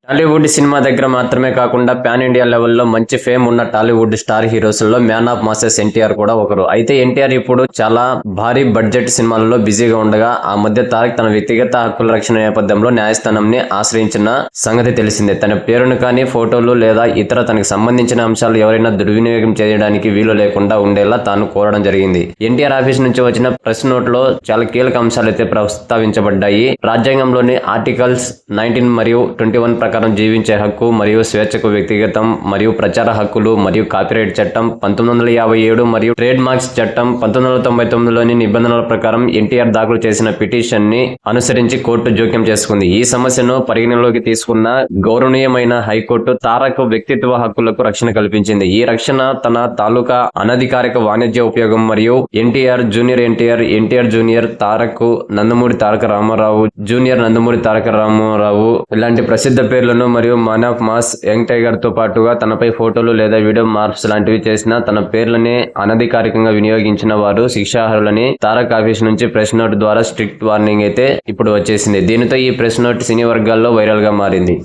Tollywood cinema దగ్గర మాత్రమే కాకుండా పాన్ ఇండియా లెవెల్లో మంచి ఫేమ్ ఉన్న టాలీవుడ్ స్టార్ హీరోస్ లో మ్యాన్ ఆఫ్ మాసెస్ ఎన్టీఆర్ కూడా ఒకరు. అయితే ఎన్టీఆర్ ఇప్పుడు చాలా భారీ బడ్జెట్ సినిమాలలో బిజీగా ఉండగా ఆ మధ్య తారక్ తన వ్యక్తిగత హక్కుల రక్షణ నేపథ్యంలో న్యాయస్థానంని ఆశ్రయించిన సంగతి తెలిసిందే. తన పేరును కానీ ఫోటోలు లేదా ఇతర తనకు సంబంధించిన అంశాలు ఎవరైనా దుర్వినియోగం చేయడానికి వీలు లేకుండా ఉండేలా తాను కోరడం జరిగింది. ఎన్టీఆర్ ఆఫీస్ నుంచి వచ్చిన ప్రెస్ నోట్ లో చాలా కీలక అంశాలు అయితే ప్రస్తావించబడ్డాయి. రాజ్యాంగంలోని ఆర్టికల్స్ 19 మరియు 21 ప్రకారం జీవించే హక్కు మరియు స్వేచ్ఛకు, వ్యక్తిగతం మరియు ప్రచార హక్కులు మరియు కాపీరైట్ చట్టం 1957 మరియు ట్రేడ్ మార్క్స్ చట్టం 1999లోని నిబంధనల ప్రకారం ఎన్టీఆర్ దాఖలు చేసిన పిటిషన్ ని అనుసరించి కోర్టు జోక్యం చేసుకుంది. ఈ సమస్యను పరిగణలోకి తీసుకున్న గౌరవనీయమైన హైకోర్టు తారక్ వ్యక్తిత్వ హక్కులకు రక్షణ కల్పించింది. ఈ రక్షణ తన తాలూకా అనధికారిక వాణిజ్య ఉపయోగం మరియు ఎన్టీఆర్ జూనియర్ తారక్ నందమూరి తారక రామారావు జూనియర్ నందమూరి తారక రామారావు ఇలాంటి ప్రసిద్ధ పేర్లను మరియు man of mass, young tiger తో పాటుగా తనపై ఫోటోలు లేదా వీడియో మార్ప్స్ లాంటివి చేసిన తన పేర్లని అనధికారికంగా వినియోగించిన వారు శిక్షార్హులని తారక్ ఆఫీస్ నుంచి ప్రెస్ నోట్ ద్వారా స్ట్రిక్ట్ వార్నింగ్ అయితే ఇప్పుడు వచ్చేసింది. దీనితో ఈ ప్రెస్ నోట్ సినీ వర్గాల్లో వైరల్ గా మారింది.